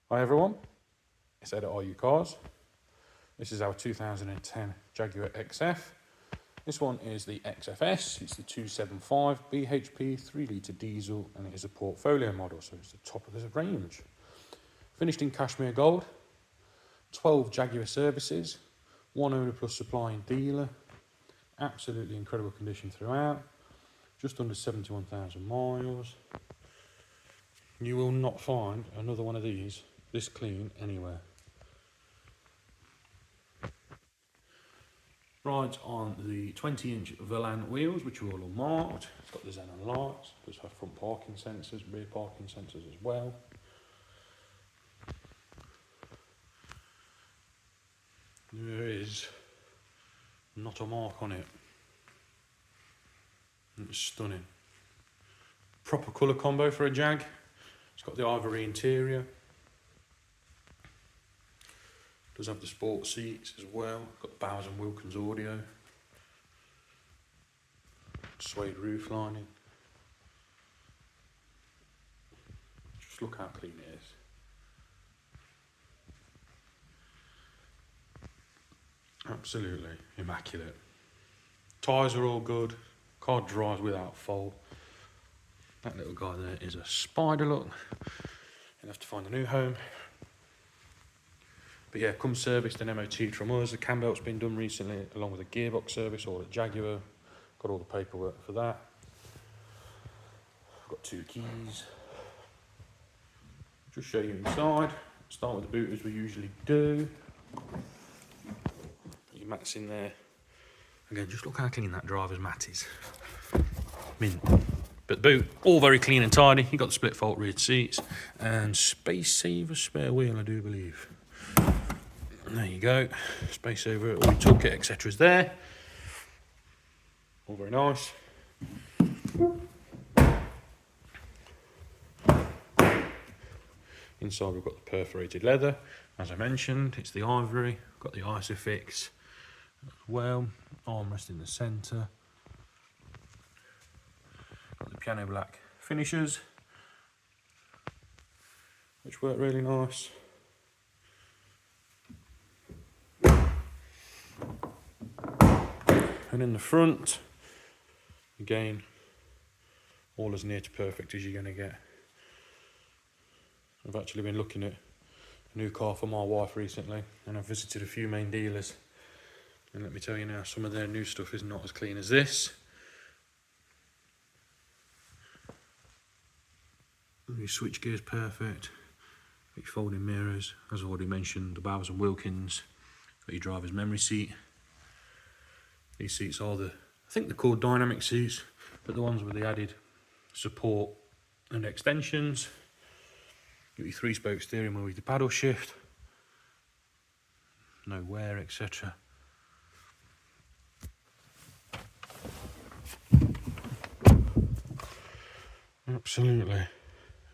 Hi everyone, it's Ed at Are You Cars. This is our 2010 Jaguar XF. This one is the XFS, it's the 275 bhp 3 litre diesel, and it is a portfolio model, so it's the top of the range. Finished in cashmere gold, 12 Jaguar services, 1 owner plus supplying dealer, absolutely incredible condition throughout, just under 71,000 miles. You will not find another one of these this clean anywhere. Rides on the 20-inch Velan wheels, which are all unmarked. It's got the xenon lights, does have front parking sensors, rear parking sensors as well. There is not a mark on it. It's stunning. Proper colour combo for a Jag. It's got the ivory interior. Does have the sport seats as well. Got Bowers & Wilkins audio. Suede roof lining. Just look how clean it is. Absolutely immaculate. Tyres are all good. Car drives without fault. That little guy there is a spider look. You'll have to find a new home. But yeah, come serviced and MOT from us. The cam belt's been done recently, along with a gearbox service, all at Jaguar. Got all the paperwork for that. I've got 2 keys. Just show you inside. Start with the boot as we usually do. Put your mats in there. Again, just look how clean that driver's mat is. Mint. But the boot, all very clean and tidy. You've got the split fault rear seats and space saver spare wheel, I do believe. There you go, space saver, all your toolkit, etc. is there. All very nice. Inside we've got the perforated leather, as I mentioned, it's the ivory, got the Isofix as well, armrest in the centre. Got the piano black finishers, which work really nice. And in the front, again, all as near to perfect as you're going to get. I've actually been looking at a new car for my wife recently, and I've visited a few main dealers. And let me tell you now, some of their new stuff is not as clean as this. Your switch gear's perfect. Got your folding mirrors, as I already mentioned, the Bowers & Wilkins. Got your driver's memory seat. These seats are I think they're called dynamic seats, but the ones with the added support and extensions. Got your 3-spoke steering wheel with the paddle shift. No wear, etc. Absolutely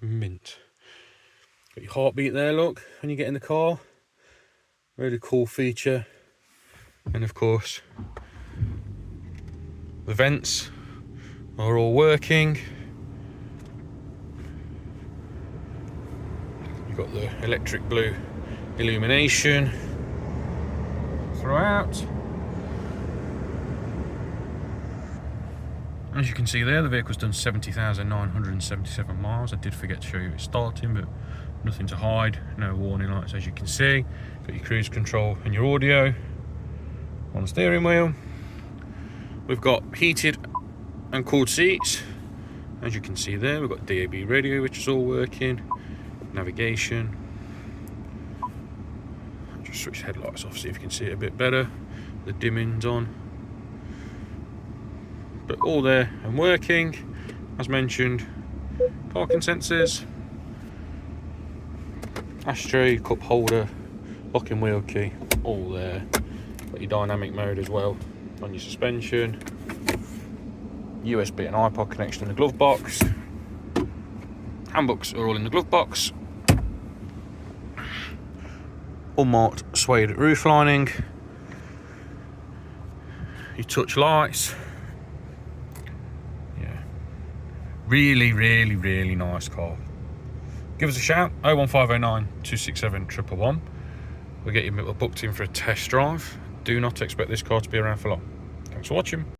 mint. Got your heartbeat there, look, when you get in the car. Really cool feature. And of course, the vents are all working. You've got the electric blue illumination throughout. As you can see there, the vehicle's done 70,977 miles. I did forget to show you it starting, but nothing to hide, no warning lights as you can see. Got your cruise control and your audio on the steering wheel. We've got heated and cooled seats, as you can see there. We've got DAB radio, which is all working, navigation. I'll just switch the headlights off, see if you can see it a bit better. The dimming's on. But all there and working, as mentioned. Parking sensors, ashtray, cup holder, locking wheel key, all there. Got your dynamic mode as well on your suspension. USB and iPod connection in the glove box. Handbooks are all in the glove box. Unmarked suede roof lining. Your touch lights. Yeah, really nice car. give us a shout, 01509 267 111. We'll get you booked in for a test drive. Do not expect this car to be around for long. Thanks for watching.